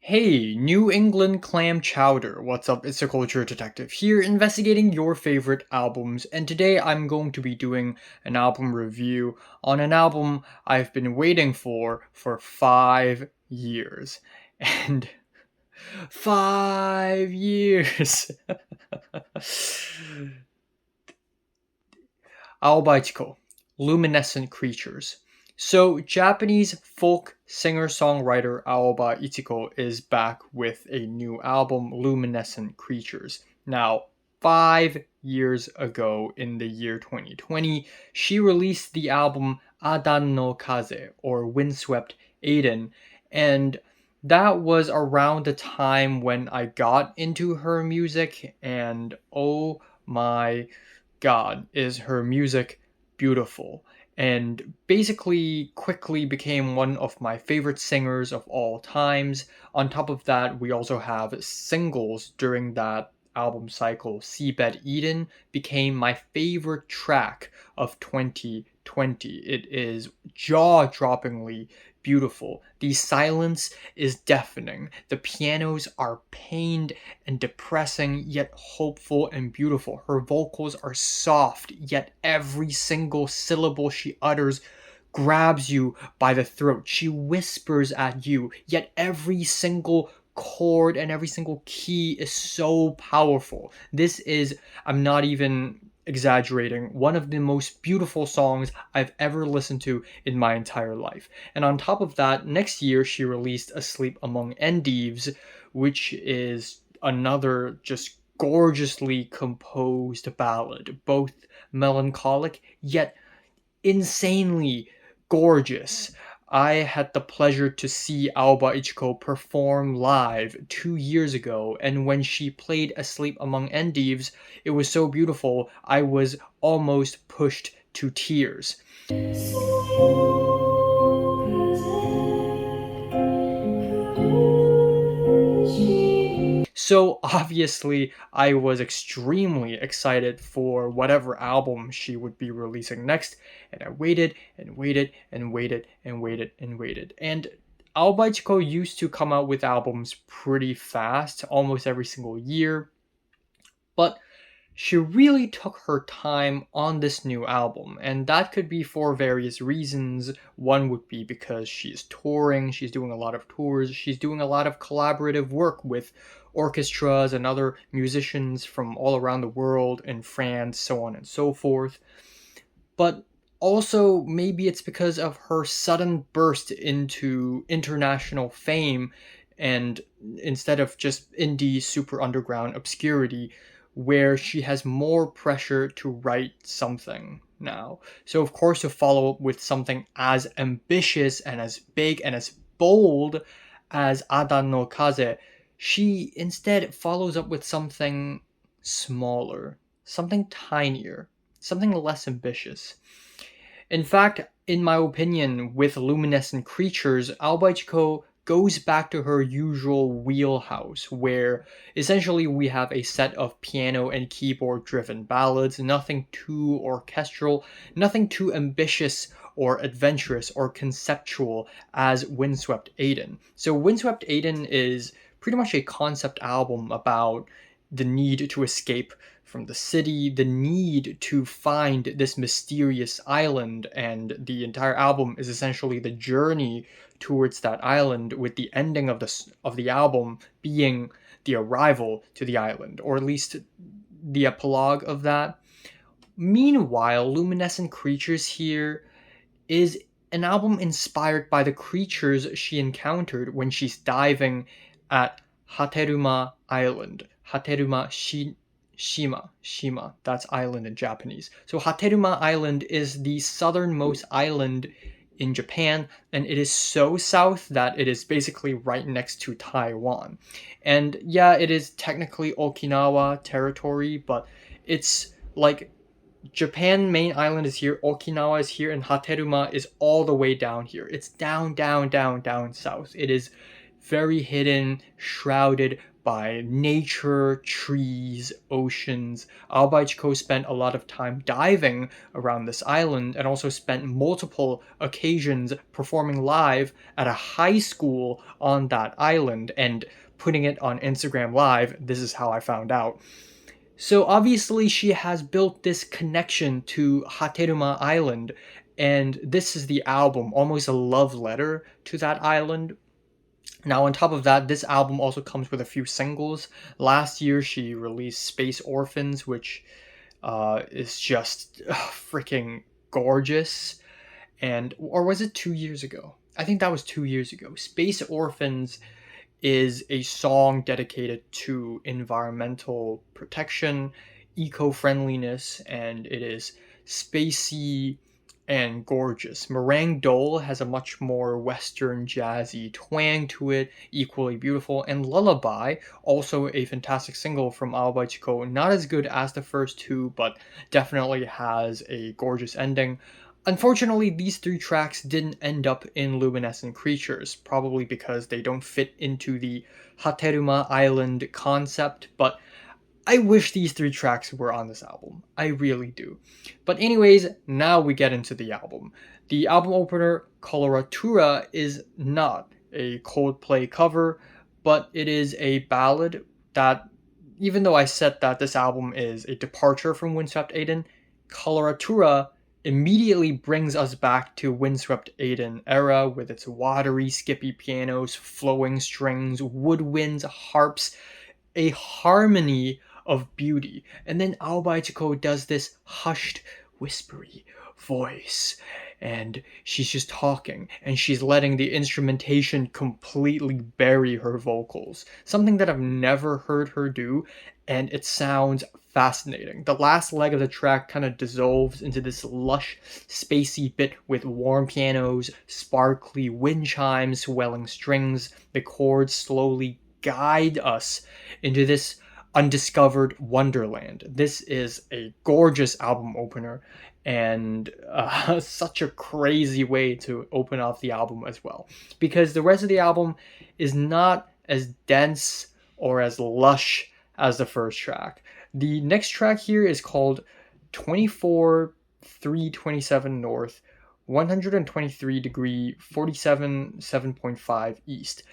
Hey, New England clam chowder. What's up? It's the Culture Detective here, investigating your favorite albums, and today I'm going to be doing an album review on an album I've been waiting for 5 years. And 5 years!青葉市子 Luminescent Creatures. So, Japanese folk singer-songwriter Aoba Ichiko is back with a new album, Luminescent Creatures. Now, 5 years ago, in the year 2020, she released the album Adan no Kaze, or Windswept Aiden, and that was around the time when I got into her music, and oh my god, is her music beautiful, and basically quickly became one of my favorite singers of all times. On top of that, we also have singles during that album cycle. Seabed Eden became my favorite track of 2020. It is jaw-droppingly beautiful. The silence is deafening. The pianos are pained and depressing, yet hopeful and beautiful. Her vocals are soft, yet every single syllable she utters grabs you by the throat. She whispers at you, yet every single chord and every single key is so powerful. This is, I'm not even exaggerating, one of the most beautiful songs I've ever listened to in my entire life. And on top of that, next year she released Asleep Among Endives, which is another just gorgeously composed ballad, both melancholic yet insanely gorgeous. I had the pleasure to see Aoba Ichiko perform live 2 years ago, and when she played Asleep Among Endives, it was so beautiful I was almost pushed to tears. So obviously, I was extremely excited for whatever album she would be releasing next, and I waited and waited and waited and waited and waited. And Aoba Ichiko used to come out with albums pretty fast, almost every single year, but she really took her time on this new album, and that could be for various reasons. One would be because she's touring, she's doing a lot of tours, she's doing a lot of collaborative work with orchestras and other musicians from all around the world, in France, so on and so forth. But also, maybe it's because of her sudden burst into international fame, and instead of just indie super underground obscurity, where she has more pressure to write something now. So, of course, to follow up with something as ambitious and as big and as bold as Adan no Kaze, she instead follows up with something smaller, something tinier, something less ambitious. In fact, in my opinion, with Luminescent Creatures, Aoba Ichiko goes back to her usual wheelhouse, where essentially we have a set of piano and keyboard driven ballads, nothing too orchestral, nothing too ambitious or adventurous or conceptual as Windswept Aiden. So, Windswept Aiden is pretty much a concept album about the need to escape from the city, the need to find this mysterious island, and the entire album is essentially the journey towards that island, with the ending of the album being the arrival to the island, or at least the epilogue of that. Meanwhile, Luminescent Creatures here is an album inspired by the creatures she encountered when she's diving at Hateruma Island. Hateruma Shima, that's island in Japanese. So Hateruma Island is the southernmost island in Japan, and it is so south that it is basically right next to Taiwan. And yeah, it is technically Okinawa territory, but it's like Japan main island is here, Okinawa is here, and Hateruma is all the way down here. It's down, down, down, down south. It is very hidden, shrouded by nature, trees, oceans. Aoba Ichiko spent a lot of time diving around this island and also spent multiple occasions performing live at a high school on that island and putting it on Instagram Live. This is how I found out. So obviously she has built this connection to Hateruma Island, and this is the album, almost a love letter to that island. Now, on top of that, this album also comes with a few singles. Last year, she released Space Orphans, which is just freaking gorgeous. Or was it 2 years ago? I think that was 2 years ago. Space Orphans is a song dedicated to environmental protection, eco-friendliness, and it is spacey and gorgeous. Meringue Dole has a much more Western jazzy twang to it, equally beautiful. And Lullaby, also a fantastic single from Aoba Ichiko, not as good as the first two, but definitely has a gorgeous ending. Unfortunately, these three tracks didn't end up in Luminescent Creatures, probably because they don't fit into the Hateruma Island concept, but I wish these three tracks were on this album. I really do. But anyways, now we get into the album. The album opener, Coloratura, is not a Coldplay cover, but it is a ballad that, even though I said that this album is a departure from Windswept Aiden, Coloratura immediately brings us back to Windswept Aiden era with its watery, skippy pianos, flowing strings, woodwinds, harps, a harmony of beauty. And then Aoba Ichiko does this hushed, whispery voice, and she's just talking, and she's letting the instrumentation completely bury her vocals. Something that I've never heard her do, and it sounds fascinating. The last leg of the track kind of dissolves into this lush, spacey bit with warm pianos, sparkly wind chimes, swelling strings. The chords slowly guide us into this undiscovered wonderland. This is a gorgeous album opener, and such a crazy way to open off the album as well, because the rest of the album is not as dense or as lush as the first track. The next track here is called 24-327 North, 123 degree 47 7.5 East.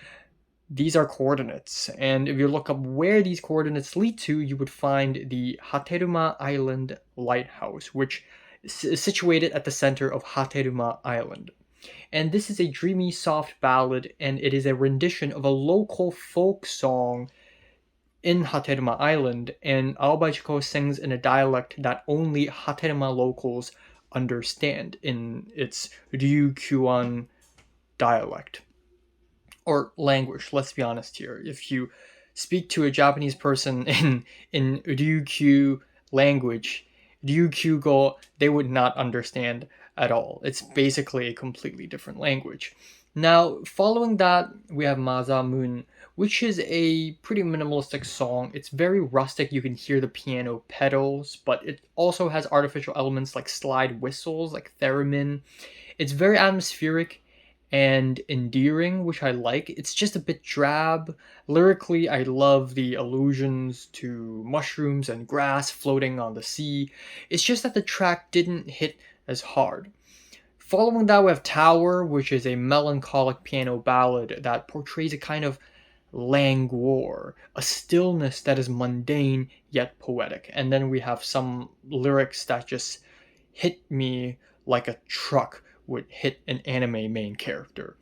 These are coordinates, and if you look up where these coordinates lead to, you would find the Hateruma Island Lighthouse, which is situated at the center of Hateruma Island. And this is a dreamy, soft ballad, and it is a rendition of a local folk song in Hateruma Island, and Aoba Ichiko sings in a dialect that only Hateruma locals understand, in its Ryukyuan dialect. Or language, let's be honest here. If you speak to a Japanese person in Ryukyu language, Ryukyugo, they would not understand at all. It's basically a completely different language. Now, following that, we have Maza Moon, which is a pretty minimalistic song. It's very rustic. You can hear the piano pedals, but it also has artificial elements like slide whistles, like theremin. It's very atmospheric and endearing, which I like. It's just a bit drab. Lyrically, I love the allusions to mushrooms and grass floating on the sea. It's just that the track didn't hit as hard. Following that, we have Tower, which is a melancholic piano ballad that portrays a kind of languor, a stillness that is mundane yet poetic. And then we have some lyrics that just hit me like a truck would hit an anime main character.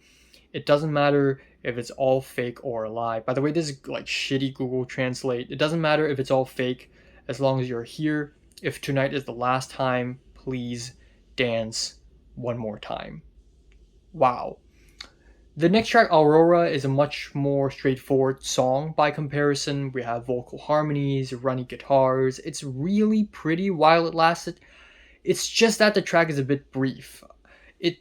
It doesn't matter if it's all fake or alive. By the way, this is like shitty Google Translate. It doesn't matter if it's all fake as long as you're here. If tonight is the last time, please dance one more time. Wow. The next track, Aurora, is a much more straightforward song by comparison. We have vocal harmonies, runny guitars. It's really pretty while it lasted. It's just that the track is a bit brief. It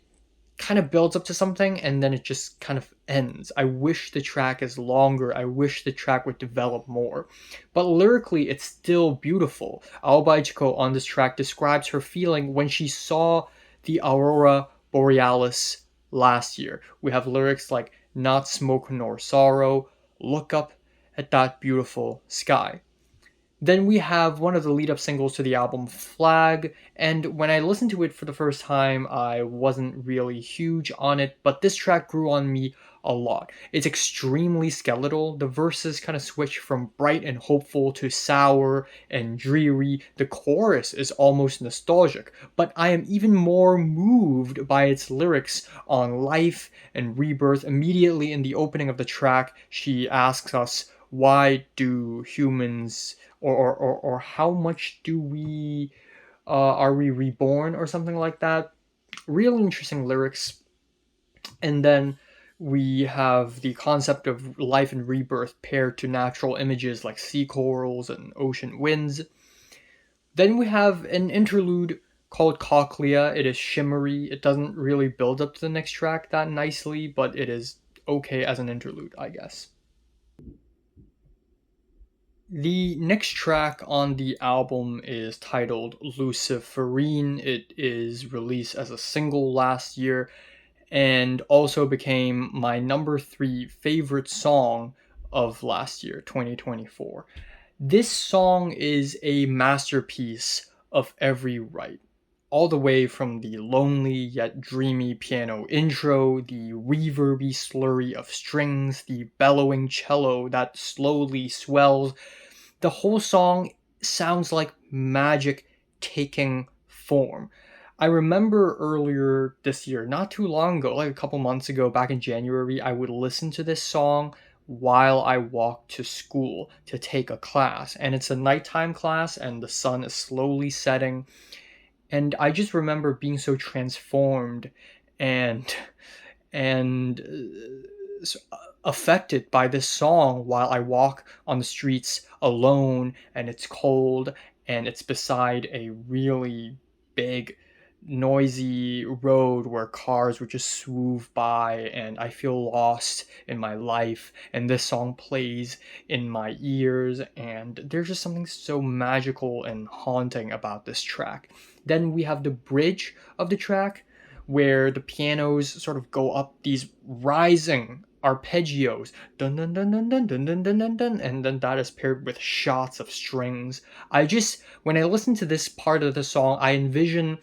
kind of builds up to something and then it just kind of ends. I wish the track is longer. I wish the track would develop more. But lyrically, it's still beautiful. Aoba Ichiko on this track describes her feeling when she saw the Aurora Borealis last year. We have lyrics like, not smoke nor sorrow, look up at that beautiful sky. Then we have one of the lead up singles to the album, Flag, and when I listened to it for the first time, I wasn't really huge on it, but this track grew on me a lot. It's extremely skeletal. The verses kind of switch from bright and hopeful to sour and dreary. The chorus is almost nostalgic, but I am even more moved by its lyrics on life and rebirth. Immediately in the opening of the track, she asks us, why do humans or how much do we are we reborn or something like that. Really interesting lyrics. And then we have the concept of life and rebirth paired to natural images like sea corals and ocean winds. Then we have an interlude called Cochlea. It is shimmery. It doesn't really build up to the next track that nicely, but it is okay as an interlude, I guess. The next track on the album is titled Lucifèrine. It is released as a single last year and also became my number 3 favorite song of last year, 2024. This song is a masterpiece of every right. All the way from the lonely yet dreamy piano intro, the reverby slurry of strings, the bellowing cello that slowly swells. The whole song sounds like magic taking form. I remember earlier this year, not too long ago, like a couple months ago, back in January, I would listen to this song while I walked to school to take a class. And it's a nighttime class, and the sun is slowly setting. And I just remember being so transformed and affected by this song while I walk on the streets alone and it's cold and it's beside a really big noisy road where cars would just swoove by and I feel lost in my life, and this song plays in my ears and there's just something so magical and haunting about this track. Then we have the bridge of the track where the pianos sort of go up these rising arpeggios, dun dun dun dun dun dun dun dun dun dun, and then that is paired with shots of strings. When I listen to this part of the song, I envision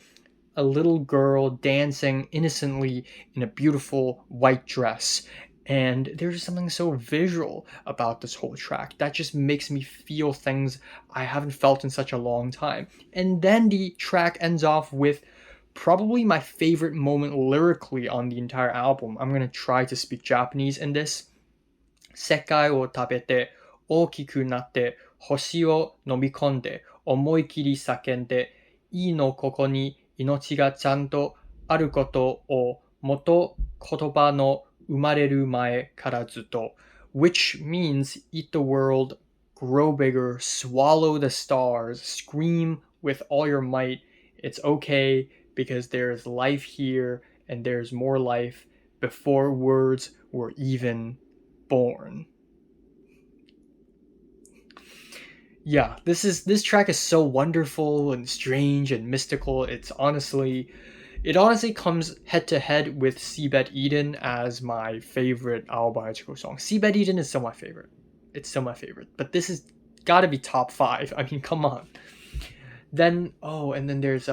a little girl dancing innocently in a beautiful white dress. And there's something so visual about this whole track that just makes me feel things I haven't felt in such a long time. And then the track ends off with probably my favorite moment lyrically on the entire album. I'm gonna try to speak Japanese in this. 世界を食べて大きくなって星を飲み込んで思い切り叫んでいいのここに命がちゃんとあることを元言葉の生まれる前からずっと which means eat the world, grow bigger, swallow the stars, scream with all your might. It's okay because there's life here and there's more life before words were even born. Yeah, this track is so wonderful and strange and mystical. It honestly comes head to head with Seabed Eden as my favorite Aoba Ichiko song. Seabed Eden is still my favorite. It's still my favorite, but this has got to be top 5. I mean, come on. Then and then there's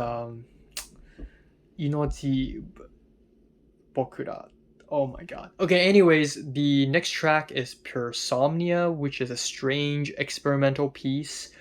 Inochi Bokura. Oh my god. Okay, anyways, the next track is Pure Somnia, which is a strange experimental piece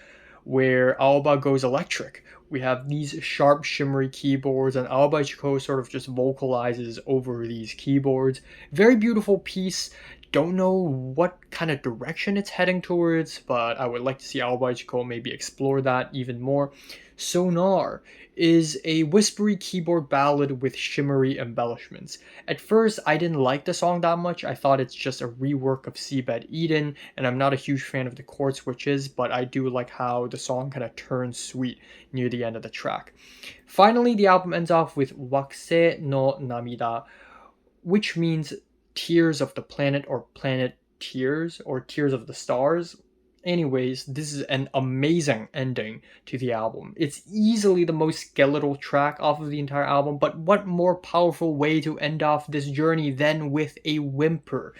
where Aoba goes electric. We have these sharp, shimmery keyboards, and Aoba Ichiko sort of just vocalizes over these keyboards. Very beautiful piece. Don't know what kind of direction it's heading towards, but I would like to see Aoba Ichiko maybe explore that even more. Sonar is a whispery keyboard ballad with shimmery embellishments. At first, I didn't like the song that much. I thought it's just a rework of Seabed Eden, and I'm not a huge fan of the chord switches, but I do like how the song kind of turns sweet near the end of the track. Finally, the album ends off with Wakusei no Namida, which means tears of the planet or planet tears or tears of the stars. Anyways, this is an amazing ending to the album. It's easily the most skeletal track off of the entire album, but what more powerful way to end off this journey than with a whimper?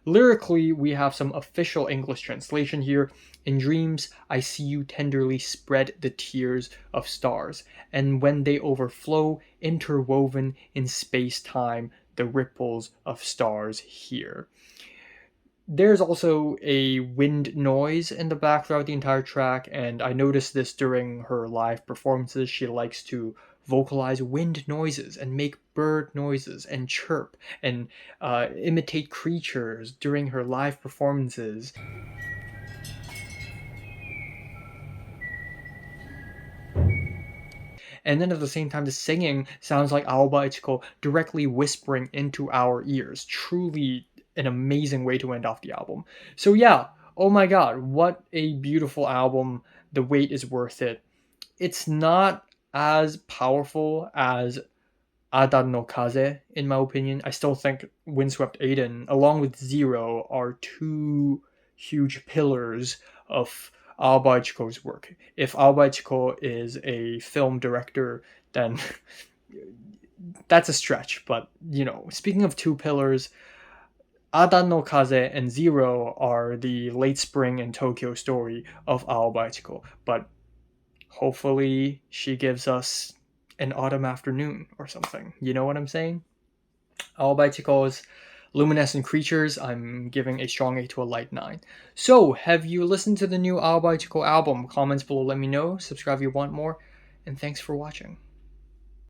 Lyrically, we have some official English translation here. In dreams, I see you tenderly spread the tears of stars, and when they overflow, interwoven in space-time, the ripples of stars here. There's also a wind noise in the back throughout the entire track, and I noticed this during her live performances. She likes to vocalize wind noises and make bird noises and chirp and imitate creatures during her live performances. And then at the same time, the singing sounds like Aoba Ichiko directly whispering into our ears. Truly an amazing way to end off the album. So yeah, oh my god, what a beautiful album. The wait is worth it. It's not as powerful as Ada no Kaze, in my opinion. I still think Windswept Aiden, along with Zero, are two huge pillars of Aoba Ichiko's work. If Aoba Ichiko is a film director, then that's a stretch. But, speaking of two pillars, Ada no Kaze and Zero are the late spring in Tokyo story of Aoba Ichiko. But hopefully she gives us an autumn afternoon or something. You know what I'm saying? Aoba Ichiko's Luminescent Creatures, I'm giving a strong 8 to a light 9. So, have you listened to the new Aoba Ichiko album? Comments below, let me know. Subscribe if you want more. And thanks for watching.